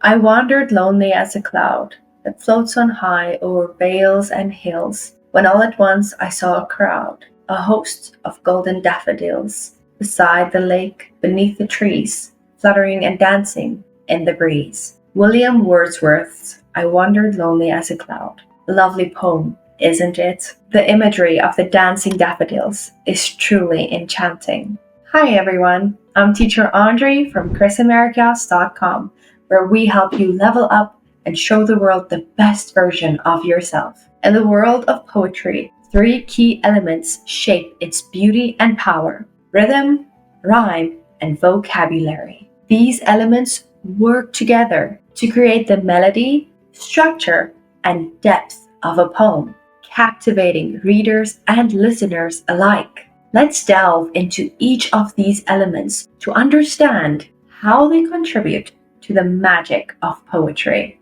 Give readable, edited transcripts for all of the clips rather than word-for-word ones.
I wandered lonely as a cloud that floats on high over vales and hills, when all at once I saw a crowd, a host of golden daffodils, beside the lake, beneath the trees, fluttering and dancing in the breeze. William Wordsworth's I Wandered Lonely as a Cloud. A lovely poem, isn't it? The imagery of the dancing daffodils is truly enchanting. Hi everyone, I'm teacher Andre from chrisamericas.com, where we help you level up and show the world the best version of yourself. In the world of poetry, 3 key elements shape its beauty and power: rhythm, rhyme, and vocabulary. These elements work together to create the melody, structure, and depth of a poem, captivating readers and listeners alike. Let's delve into each of these elements to understand how they contribute to the magic of poetry.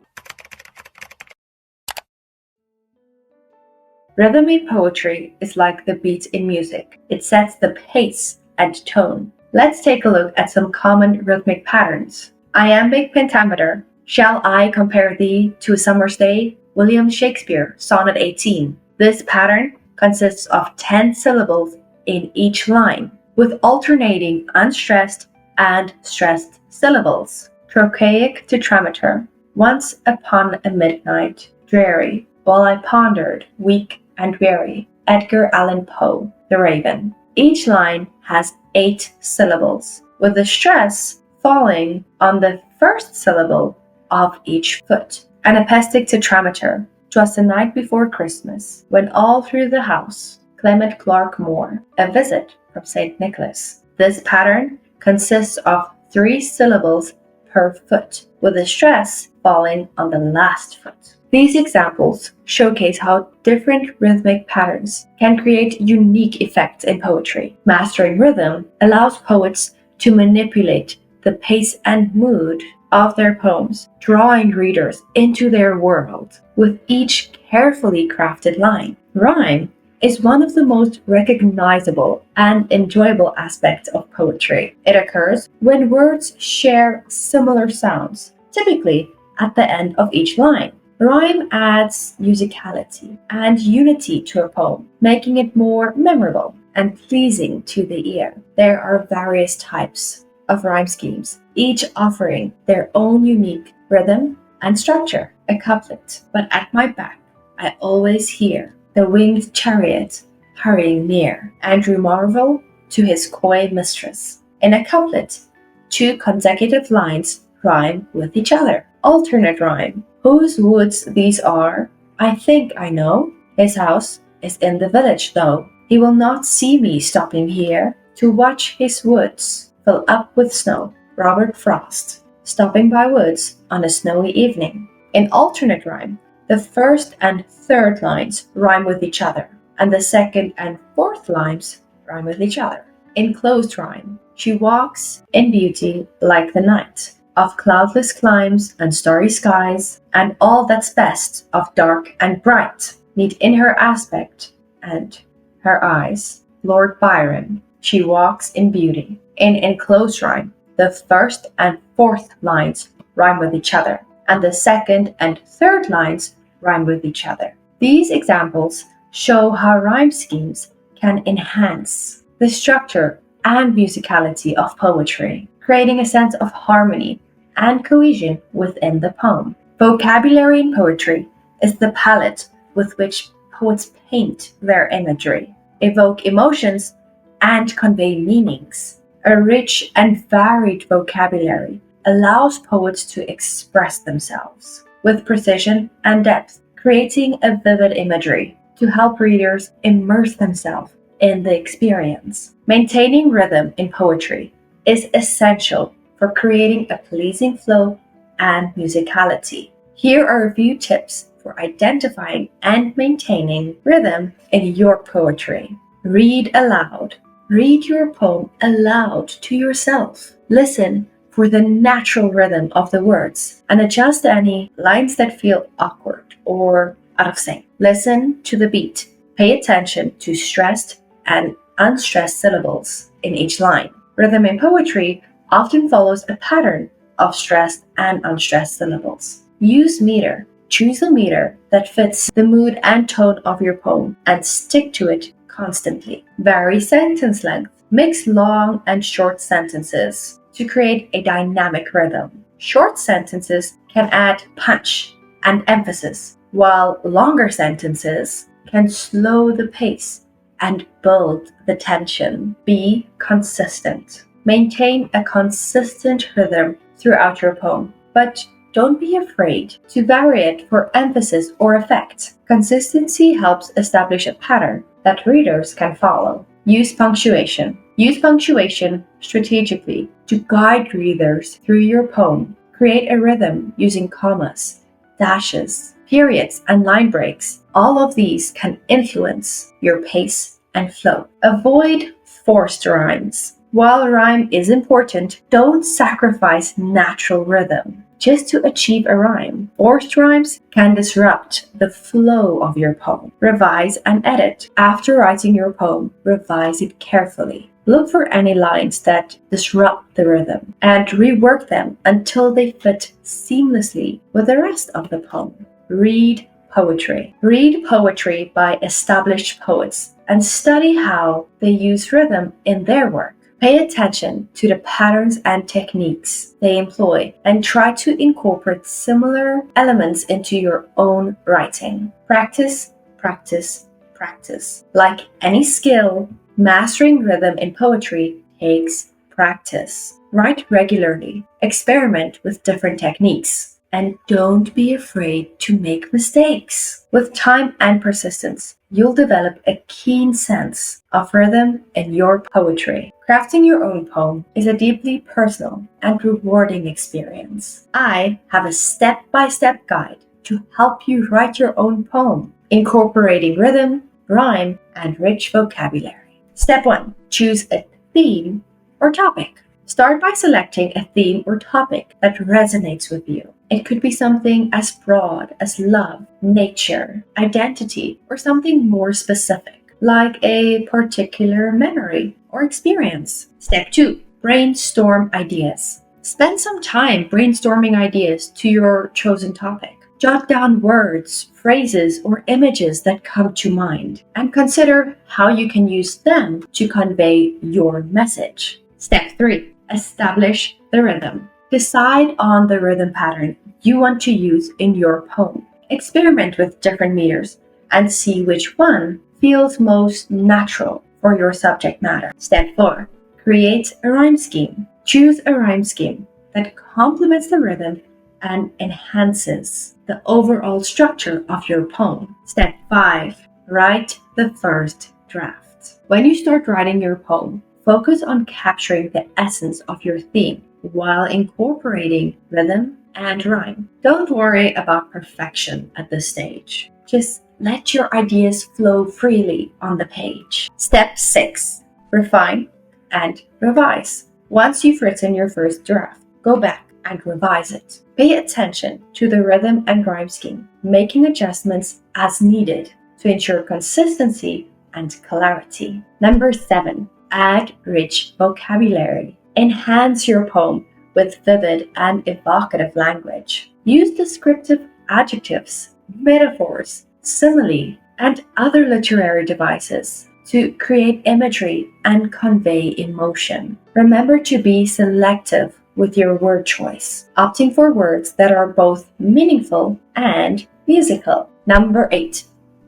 Rhythm in poetry is like the beat in music. It sets the pace and tone. Let's take a look at some common rhythmic patterns. Iambic pentameter. Shall I compare thee to a summer's day? William Shakespeare, Sonnet 18. This pattern consists of 10 syllables in each line, with alternating unstressed and stressed syllables. Trochaic tetrameter. Once upon a midnight, dreary, while I pondered, weak and weary. Edgar Allan Poe, The Raven. Each line has 8 syllables, with the stress falling on the first syllable of each foot. Anapestic tetrameter. 'Twas the night before Christmas, when all through the house, Clement Clarke Moore, a visit from St. Nicholas. This pattern consists of 3 syllables per foot, with the stress falling on the last foot. These examples showcase how different rhythmic patterns can create unique effects in poetry. Mastering rhythm allows poets to manipulate the pace and mood of their poems, drawing readers into their world with each carefully crafted line. Rhyme is one of the most recognizable and enjoyable aspects of poetry. It occurs when words share similar sounds, typically at the end of each line. Rhyme adds musicality and unity to a poem, making it more memorable and pleasing to the ear. There are various types of rhyme schemes, each offering their own unique rhythm and structure. A couplet. But at my back I always hear the winged chariot hurrying near. Andrew Marvell to his coy mistress. In a couplet, 2 consecutive lines rhyme with each other. Alternate rhyme. Whose woods these are, I think I know. His house is in the village, though. He will not see me stopping here to watch his woods fill up with snow. Robert Frost. Stopping by woods on a snowy evening. In alternate rhyme, the first and third lines rhyme with each other, and the second and fourth lines rhyme with each other. In closed rhyme, she walks in beauty like the night, of cloudless climes and starry skies, and all that's best of dark and bright meet in her aspect and her eyes. Lord Byron. She walks in beauty. In enclosed rhyme, the first and fourth lines rhyme with each other, and the second and third lines rhyme with each other. These examples show how rhyme schemes can enhance the structure and musicality of poetry, creating a sense of harmony and cohesion within the poem. Vocabulary in poetry is the palette with which poets paint their imagery, evoke emotions, and convey meanings. A rich and varied vocabulary allows poets to express themselves with precision and depth, creating a vivid imagery to help readers immerse themselves in the experience. Maintaining rhythm in poetry is essential for creating a pleasing flow and musicality. Here are a few tips for identifying and maintaining rhythm in your poetry. Read aloud. Read your poem aloud to yourself. Listen for the natural rhythm of the words and adjust any lines that feel awkward or out of sync. Listen to the beat. Pay attention to stressed and unstressed syllables in each line. Rhythm in poetry often follows a pattern of stressed and unstressed syllables. Use meter. Choose a meter that fits the mood and tone of your poem and stick to it constantly. Vary sentence length. Mix long and short sentences to create a dynamic rhythm. Short sentences can add punch and emphasis, while longer sentences can slow the pace and build the tension. Be consistent. Maintain a consistent rhythm throughout your poem, but don't be afraid to vary it for emphasis or effect. Consistency helps establish a pattern that readers can follow. Use punctuation. Use punctuation strategically to guide readers through your poem. Create a rhythm using commas, dashes, periods, and line breaks. All of these can influence your pace and flow. Avoid forced rhymes. While rhyme is important, don't sacrifice natural rhythm just to achieve a rhyme. Forced rhymes can disrupt the flow of your poem. Revise and edit. After writing your poem, revise it carefully. Look for any lines that disrupt the rhythm and rework them until they fit seamlessly with the rest of the poem. Read poetry. Read poetry by established poets and study how they use rhythm in their work. Pay attention to the patterns and techniques they employ and try to incorporate similar elements into your own writing. Practice, practice, practice. Like any skill, mastering rhythm in poetry takes practice. Write regularly, experiment with different techniques, and don't be afraid to make mistakes. With time and persistence, you'll develop a keen sense of rhythm in your poetry. Crafting your own poem is a deeply personal and rewarding experience. I have a step-by-step guide to help you write your own poem, incorporating rhythm, rhyme, and rich vocabulary. Step 1. Choose a theme or topic. Start by selecting a theme or topic that resonates with you. It could be something as broad as love, nature, identity, or something more specific, like a particular memory or experience. Step 2. Brainstorm ideas. Spend some time brainstorming ideas to your chosen topic. Jot down words, phrases, or images that come to mind, and consider how you can use them to convey your message. Step 3. Establish the rhythm. Decide on the rhythm pattern you want to use in your poem. Experiment with different meters and see which one feels most natural for your subject matter. Step 4. Create a rhyme scheme. Choose a rhyme scheme that complements the rhythm and enhances the overall structure of your poem. Step 5. Write the first draft. When you start writing your poem, focus on capturing the essence of your theme while incorporating rhythm and rhyme. Don't worry about perfection at this stage. Just let your ideas flow freely on the page. Step 6. Refine and revise. Once you've written your first draft, go back and revise it. Pay attention to the rhythm and rhyme scheme, making adjustments as needed to ensure consistency and clarity. Number 7. Add rich vocabulary. Enhance your poem with vivid and evocative language. Use descriptive adjectives, metaphors, simile, and other literary devices to create imagery and convey emotion. Remember to be selective with your word choice, opting for words that are both meaningful and musical. Number 8.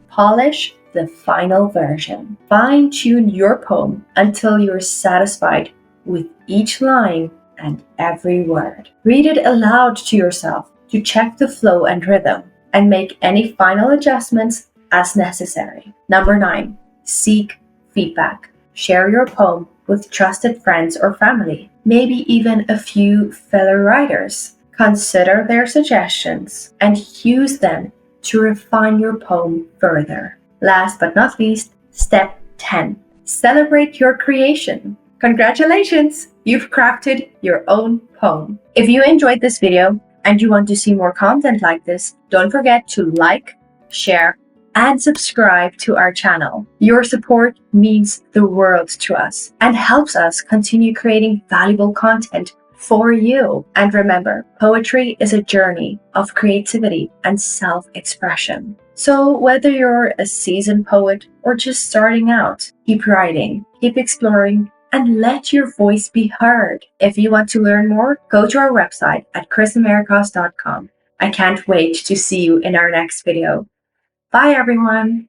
Polish the final version. Fine-tune your poem until you're satisfied with each line and every word. Read it aloud to yourself to check the flow and rhythm and make any final adjustments as necessary. Number 9. Seek feedback. Share your poem with trusted friends or family, maybe even a few fellow writers. Consider their suggestions and use them to refine your poem further. Last but not least, step 10. Celebrate your creation. Congratulations! You've crafted your own poem. If you enjoyed this video and you want to see more content like this, don't forget to like, share, and subscribe to our channel. Your support means the world to us and helps us continue creating valuable content for you. And remember, poetry is a journey of creativity and self-expression. So whether you're a seasoned poet or just starting out, keep writing, keep exploring, and let your voice be heard. If you want to learn more, go to our website at chrisamericas.com. I can't wait to see you in our next video. Bye everyone!